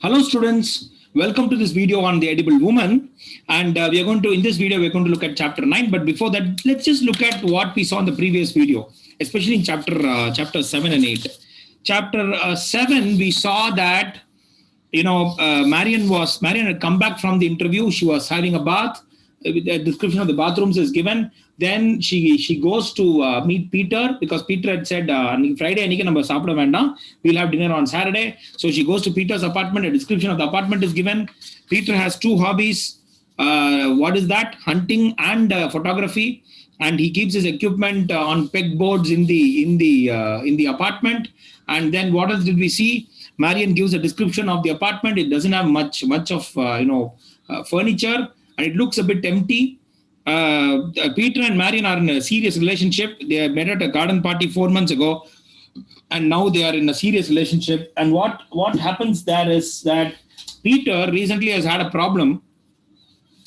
Hello students, welcome to this video on the edible woman, and we are going to, in this video, we're going to look at chapter 9, but before that, let's just look at what we saw in the previous video, especially in chapter 7 and 8. Chapter 7, we saw that, Marian had come back from the interview, she was having a bath, the description of the bathrooms is given. Then she goes to meet Peter because Peter had said Friday we'll have dinner on Saturday. So she goes to Peter's apartment. A description of the apartment is given. Peter has two hobbies. What is that? Hunting and photography. And he keeps his equipment on pegboards in the apartment. And then what else did we see? Marian gives a description of the apartment. It doesn't have much of furniture, and it looks a bit empty. Peter and Marian are in a serious relationship. They met at a garden party 4 months ago, and now they are in a serious relationship. And what happens there is that Peter recently has had a problem.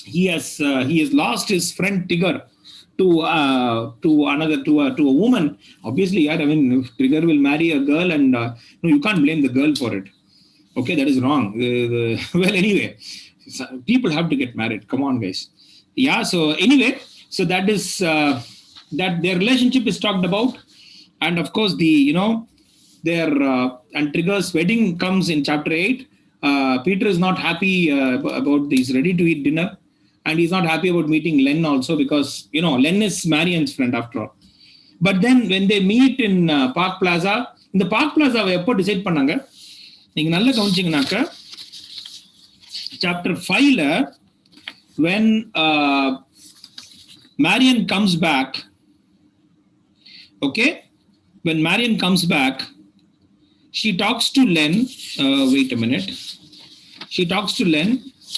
He has lost his friend Tigger to a woman. Obviously, if Tigger will marry a girl, and you can't blame the girl for it. Okay, that is wrong. Well, anyway, people have to get married. Come on, guys. Yeah, so anyway, so that is that their relationship is talked about, and of course their and Trigger's wedding comes in chapter 8. Peter is not happy about this ready to eat dinner, and he's not happy about meeting Len also because Len is Marian's friend after all. But then when they meet in Park Plaza, in the Park Plaza எப்போ decide பண்ணாங்க நீங்க நல்லா கவனிச்சீங்கன்னாக்க chapter 5 when Marian comes back, okay, when Marian comes back, she talks to Len. Wait a minute. She talks to Len,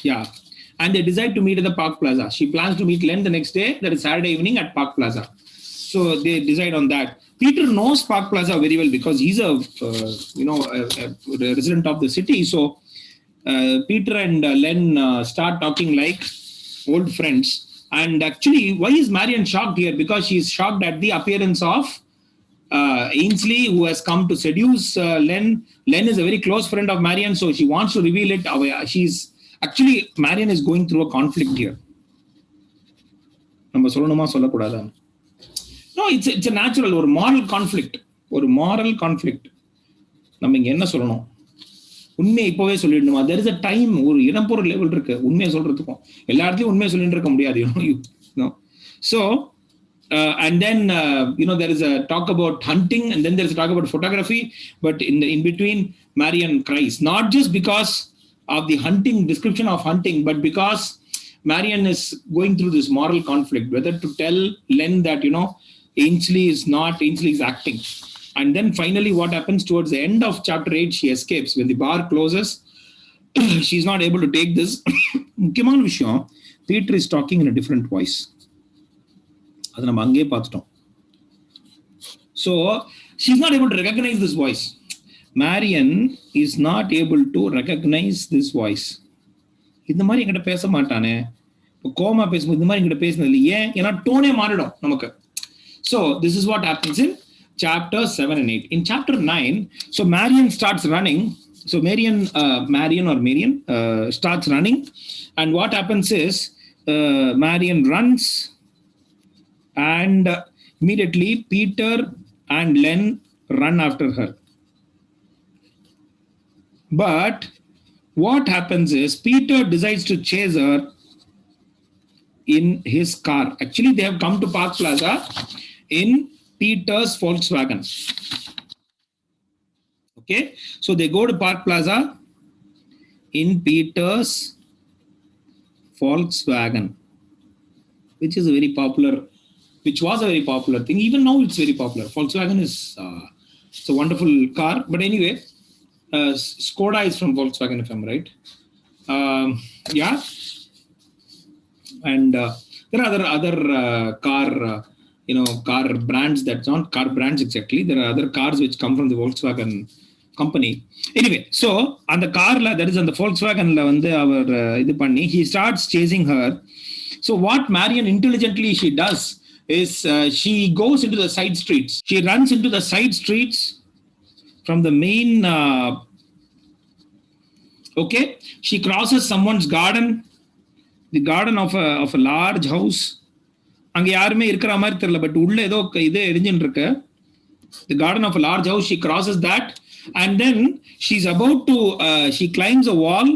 yeah, and they decide to meet at the Park Plaza. She plans to meet Len the next day, that is Saturday evening at Park Plaza. So they decide on that. Peter knows Park Plaza very well because he's a resident of the city. So Peter and Len start talking like old friends. And actually, why is Marian shocked here? Because she is shocked at the appearance of Ainsley, who has come to seduce Len. Len is a very close friend of Marian, so she wants to reveal it. Marian is going through a conflict here. No, it's a natural or moral conflict. Or moral conflict. உண்மையை இப்பவே சொல்லிடணுமா? there is a time, ஒரு இடம்பொருள் level இருக்கு உண்மையை சொல்றதுக்கும். எல்லா இடத்துலயும் உண்மையை சொல்லிட்டு இருக்க முடியாது. So and then there is a talk about hunting, and then there is a talk about photography, but in between Marian cries, not just because of the hunting description of hunting, but because Marian is going through this moral conflict, whether to tell Len that Ainsley is acting. And then finally, what happens towards the end of chapter 8, she escapes. When the bar closes, she's not able to take this. Peter is talking in a different voice. So she's not able to recognize this voice. Marian is not able to recognize this voice. இந்த மாதிரி என்கிட்ட பேச மாட்டானே, coma பேசும்போது இந்த மாதிரி என்கிட்ட பேசினது இல்லை. ஏன்னா டோனே மாறிடும் நமக்கு. So this is what happens in chapter 7 and 8. In chapter 9, so Marian starts running. So Marian starts running. And what happens is Marian runs, and immediately Peter and Len run after her. But what happens is Peter decides to chase her in his car. Actually, they have come to Park Plaza in Peter's Volkswagen. Okay, so they go to Park Plaza in Peter's Volkswagen, which was a very popular thing. Even now, it's very popular. Volkswagen is it's a wonderful car. But anyway, Skoda is from Volkswagen, if I'm right. Yeah, and there are other car. Car brands, that's not car brands exactly. There are other cars which come from the Volkswagen company. Anyway, so on the car, that is on the Volkswagen, he starts chasing her. So what Marian intelligently she does is she goes into the side streets. She runs into the side streets from the main Okay, she crosses someone's garden, the garden of a large house. அங்க யாருமே இருக்கிற மாதிரி தெரியல, but உள்ள ஏதோ இது எரிஞ்சுட்டு இருக்கு. The garden of a large house, she crosses that, and then she's about to she climbs a wall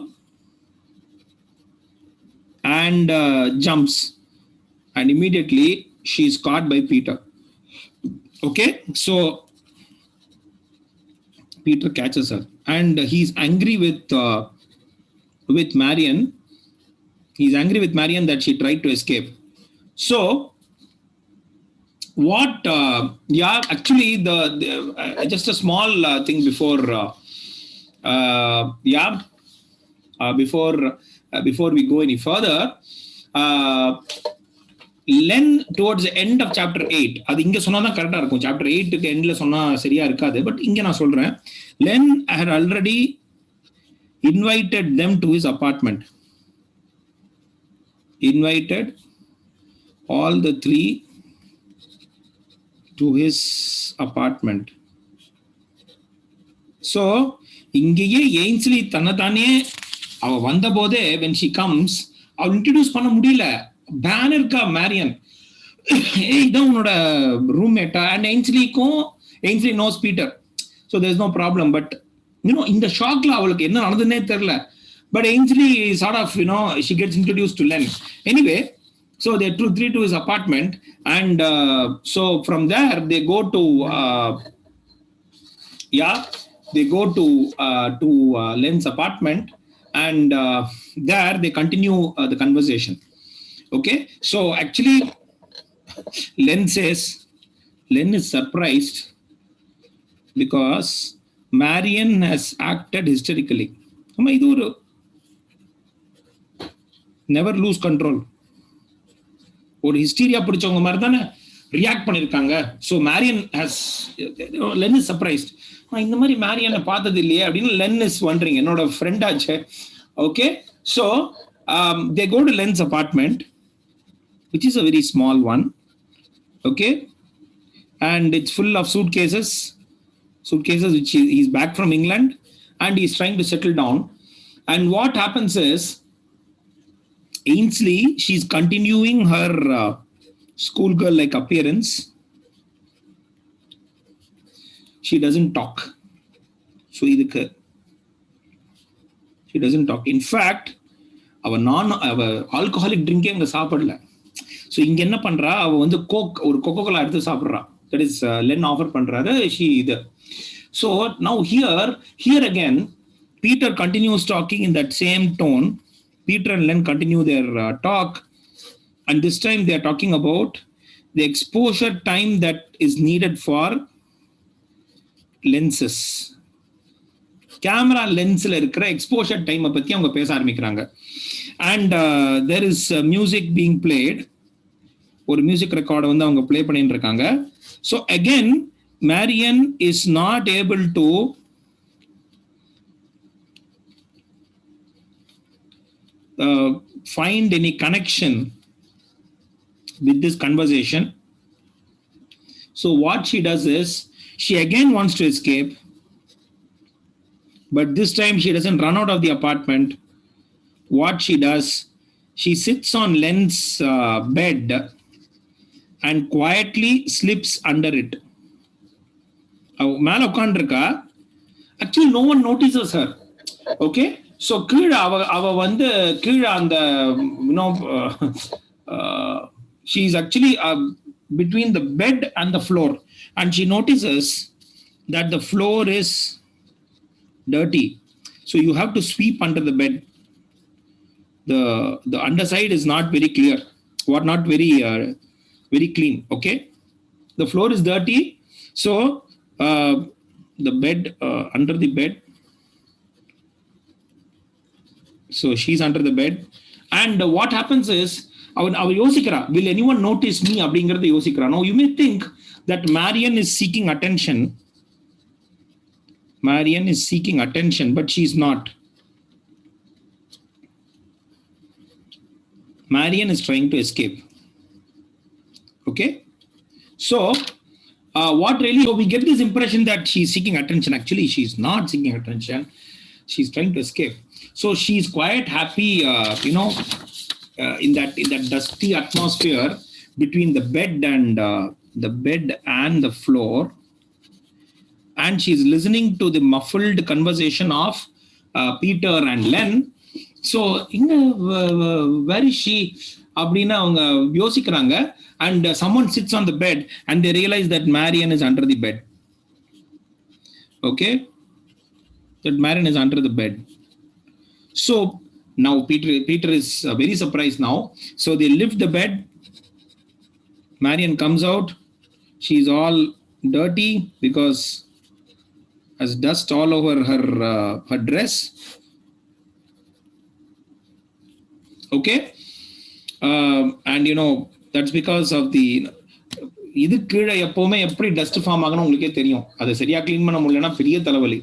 and jumps, and immediately she's caught by Peter. Okay, so Peter catches her, and he's angry with Marion. He's angry with Marion that she tried to escape. So what actually the just a small thing before before we go any further, Len towards the end of chapter 8, அது இங்க சொன்னாதான் கரெக்டா இருக்கும். chapter 8க்கு எண்ட்ல சொன்னா சரியா இருக்காது, but இங்க நான் சொல்றேன். Len had already invited them to his apartment, invited all the three to his apartment. So இங்கேயே எயின்ஸ்லி தன்னைத்தானே அவ வந்த போதே when she comes அவள் இன்ட்ரடியூஸ் பண்ண முடியல. பேனர் இருக்கா மேரியன், இதான் உன்னோட ரூம்மேட்டா, and Ainsley knows Peter, so there is no problem. But you know இந்த ஷாக்ல அவளுக்கு என்ன நடந்ததுன்னே தெரியல. But Ainsley sort of, she gets introduced to Len. Anyway, so they three to his apartment, and so from there they go to Len's apartment, and there they continue the conversation. Okay, so actually Len says Len is surprised because Marion has acted hysterically. இது ஒரு never lose control, ஒரு hysteria பிடிச்சவங்க மாதிரி தானே react பண்ணிருக்காங்க. So Marion has Len is surprised. இந்த மாதிரி மேரியனை பார்த்தது இல்லையே அப்படின்னு லென் இஸ் வண்டரிங், என்னோட ஃப்ரெண்ட் ஆச்சு. Okay, so they go to Len's apartment, which is a very small one. Okay, and it's full of suitcases which he's back from England and he's trying to settle down. And what happens is Ainsley, she's continuing her schoolgirl like appearance. She doesn't talk. So she doesn't talk. In fact, அவ alcoholic ட்ரிங்கே அங்க சாப்பிடல. So இங்க என்ன பண்றா, அவ வந்து ஒரு Coca-Cola எடுத்து சாப்பிட்றா. தட் இஸ் லென் ஆஃபர் பண்றாரு ஷி இது. So now here again Peter continues talking in that same tone. Peter and Len continue their talk, and this time they are talking about the exposure time that is needed for lenses. Camera லென்ஸ்ல இருக்கிற exposure டைமை பத்தி அவங்க பேச ஆரம்பிக்கிறாங்க. And there is music being played, ஒரு music ரெக்கார்டை வந்து அவங்க பிளே பண்ணிட்டு இருக்காங்க. So again Marion is not able to find any connection with this conversation. So what she does is she again wants to escape, but this time she doesn't run out of the apartment. What she does, she sits on Len's bed and quietly slips under it. மேல உட்காந்துருக்கா. Actually no one notices her. Okay, so கீழே அவ வந்து கீழே அந்த she is actually between the bed and the floor, and she notices that the floor is dirty, so you have to sweep under the bed. The underside is not very clear, not very clean. Okay, the floor is dirty, so the bed under the bed, so she's under the bed, and what happens is அவ யோசிக்கிறா, will anyone notice me அப்படிங்கறத யோசிக்கிறா. Now you may think that Marion is seeking attention, but she's not. Marion is trying to escape. Okay, so so we get this impression that she's seeking attention. Actually she's not seeking attention, she's trying to escape. So she's quite happy, in that dusty atmosphere between the bed and the floor, and she's listening to the muffled conversation of Peter and Len. So, where is she? அப்படின்னா அவங்க யோசிக்கிறாங்க. And someone sits on the bed and they realize that Marian is under the bed. Okay? That Marian is under the bed. So now Peter is very surprised now. So they lift the bed. Marian comes out. She's all dirty because has dust all over her dress. Okay? And that's because of the இது கீழே எப்பவுமே எப்படி dust form ஆகணும் உங்களுக்கே தெரியும். அதை சரியா clean பண்ண முடியலன்னா பெரிய தலைவலி.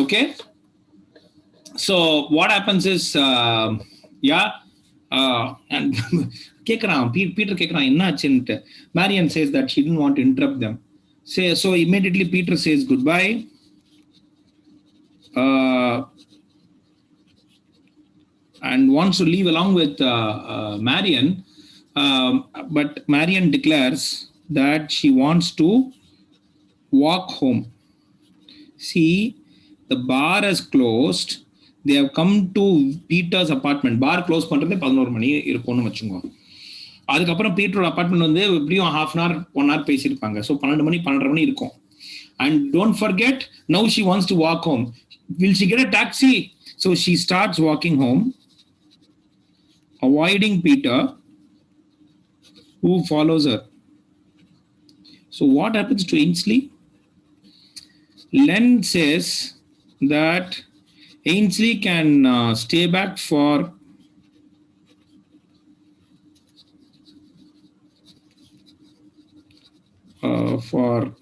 Okay, so what happens is கேட்குறான் பீட்டர் கேட்குறான் என்ன ஆச்சுன்ட்டு. Marian says that she didn't want to interrupt them. So immediately Peter says goodbye. And wants to leave along with Marian. But Marian declares that she wants to walk home. See, the bar has closed. They have come to Peter's apartment. Bar close பண்றது 11 மணி இருக்கும்னு வச்சுக்கோங்க. அதுக்கப்புறம் பீட்டரோட apartment வந்து எப்படியும் half an hour 1 hour பேசியிருப்பாங்க. So 12 மணி 12:30 மணி இருக்கும். And don't forget, now she wants to walk home. Will she get a taxi? So she starts walking home, avoiding Peter, who follows her. So what happens to Ainsley? Len says that Ainsley can stay back for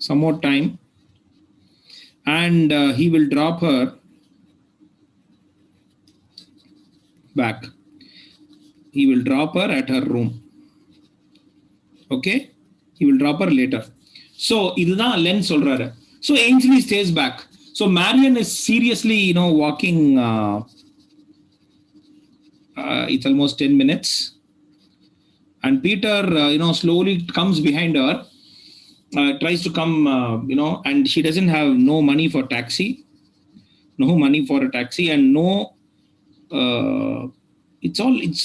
some more time, and he will drop her back. He will drop her at her room. Okay, he will drop her later. So இதுதான் Len சொல்றாரு. So Ainsley stays back. So Marian is seriously walking, it's almost 10 minutes, and Peter slowly comes behind her, tries to come, and she doesn't have no money for a taxi, and no, it's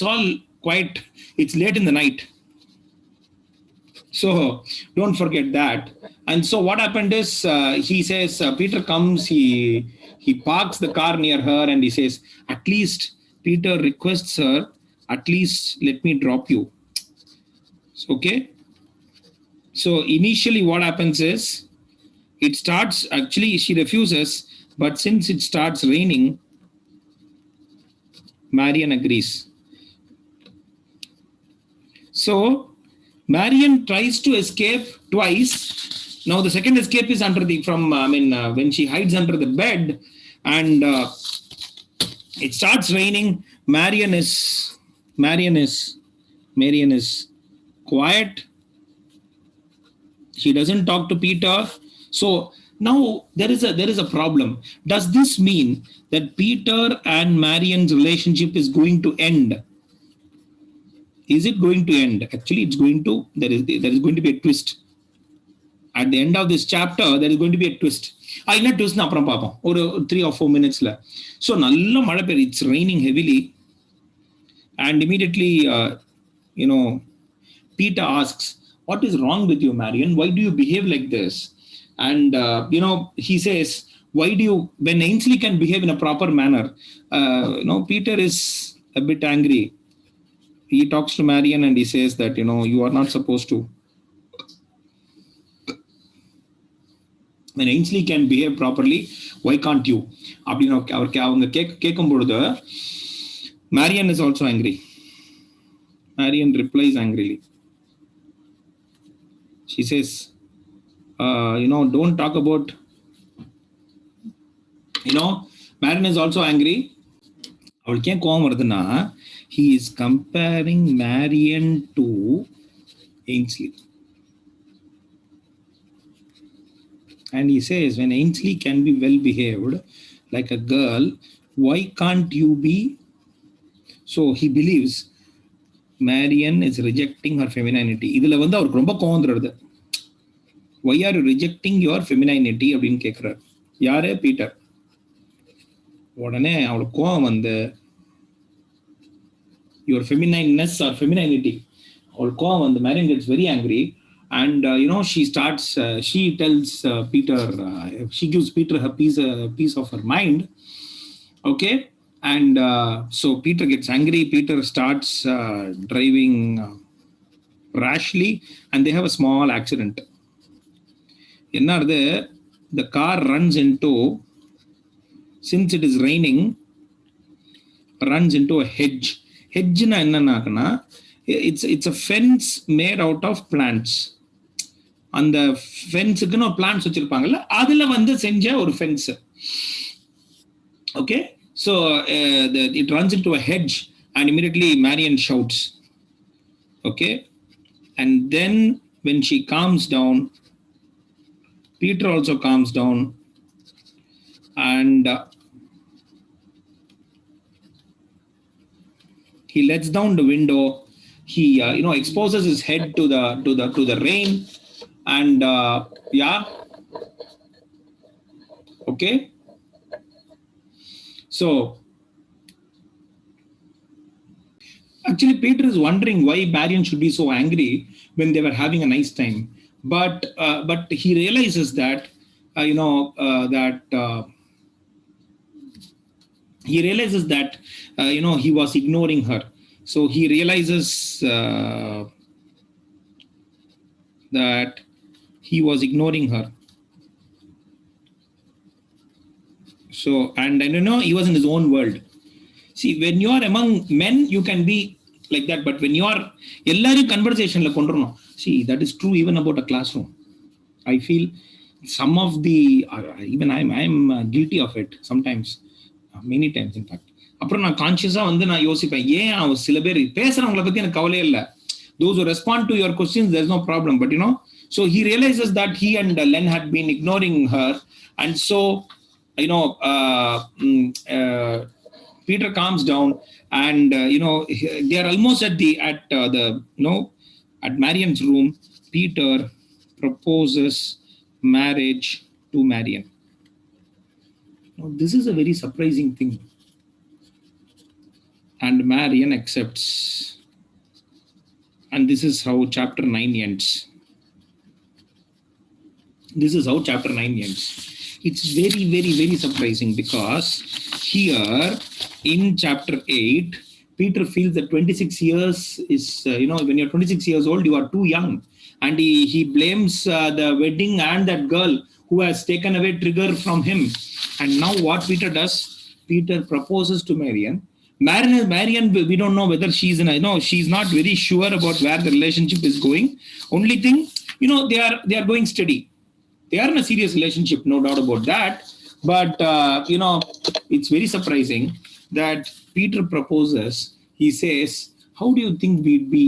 all quite, it's late in the night. So don't forget that. And so what happened is, he says, Peter comes, he parks the car near her, and he says, at least Peter requests her, at least let me drop you. Okay. So initially what happens is, it starts, actually she refuses, but since it starts raining, Marian agrees. So Marian tries to escape twice. Now the second escape is when she hides under the bed, and it starts raining. Marian is quiet. She doesn't talk to Peter. So now there is a problem. Does this mean that Peter and Marian's relationship is going to end? Is it going to end? Actually, there is going to be a twist. At the end of this chapter, there is going to be a twist. என்ன twist அப்புறம் பார்ப்போம் ஒரு 3 or 4 minutes. So நல்ல மழை பெய்யுது. It's raining heavily, and immediately Peter asks, what is wrong with you, Marian? Why do you behave like this? And he says, when Ainsley can behave in a proper manner, Peter is a bit angry. He talks to Marian and he says that you are not supposed to. When Ainsley can behave properly, why can't you? அப்படின்னு அவங்க கேட்கும் பொழுது Marian is also angry. Marian replies angrily. She says, don't talk about, Marian is also angry. அவளுக்கு ஏன் கோவம் வருதுன்னா, he is comparing Marian to Ainsley. And he says, when Ainsley can be well behaved like a girl, why can't you be? So he believes Marian is rejecting her femininity. இதுல வந்து அவருக்கு ரொம்ப கோவம் வருது. Why are you rejecting your femininity அப்படின்னு கேட்கிறார். யாரு? Peter. உடனே அவளுக்கு கோவம் வந்து your feminineness or femininity. அவளுக்கு கோவம் வந்து Marian gets very angry and she starts she tells Peter, she gives Peter her piece of her mind. Okay. And so Peter gets angry. Peter starts driving rashly and they have a small accident. The car runs into, since it is raining, runs into a hedge. Hedge na enna, it's a fence made out of plants. And the fence ku no plants vechirupangala adula vandu senja or fence. Okay. So it runs into a hedge and immediately Marian shouts. Okay. And then when she calms down, Peter also calms down and he lets down the window. He exposes his head to the rain and yeah. Okay. So actually Peter is wondering why Marian should be so angry when they were having a nice time, but he realizes that he was ignoring her. So he realizes that he was ignoring her. So, and he was in his own world. See, when you are among men, you can be like that. But when you are ellaru conversation la kondrano, see, that is true even about a classroom. I feel some of the even I'm guilty of it sometimes, many times in fact. அப்புறம் நான் கான்சியஸா வந்து நான் யோசிப்பேன், ஏன் சில பேர் பேசுறவங்களை பத்தி எனக்கு கவலையே இல்லை. Those who respond to your questions, there's no problem. But so he realizes that he and Len had been ignoring her, and so Peter calms down and they are almost at Marian's room. Peter proposes marriage to Marian. Now, this is a very surprising thing, and Marian accepts, and this is how chapter 9 ends. This is how chapter 9 ends. It's very, very, very surprising because here in chapter 8, Peter feels that 26 years is, when you're 26 years old, you are too young. And he blames the wedding and that girl who has taken away Trigger from him. And now what Peter does, Peter proposes to Marian. Marian, we don't know whether she's she's not very sure about where the relationship is going. Only thing, they are going steady. They are in a serious relationship, no doubt about that. But, it's very surprising that Peter proposes. He says, how do you think we'd be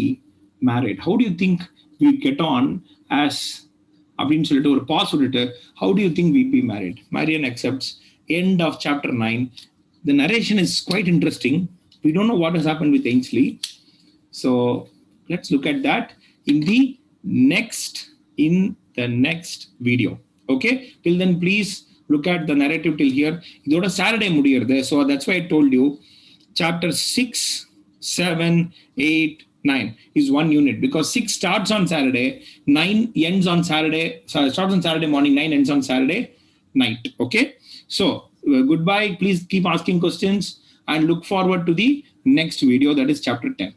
married? How do you think we'd get on as, or pause, how do you think we'd be married? Marian accepts. End of chapter 9. The narration is quite interesting. We don't know what has happened with Ainsley. So let's look at that in the next video. Okay, till then please look at the narrative till here. Idoda Saturday mudiyirudhu, so that's why I told you chapter 6, 7, 8, 9 is one unit, because 6 starts on Saturday, 9 ends on Saturday, starts on Saturday morning, 9 ends on Saturday night. Okay, so goodbye. Please keep asking questions and look forward to the next video, that is chapter 10.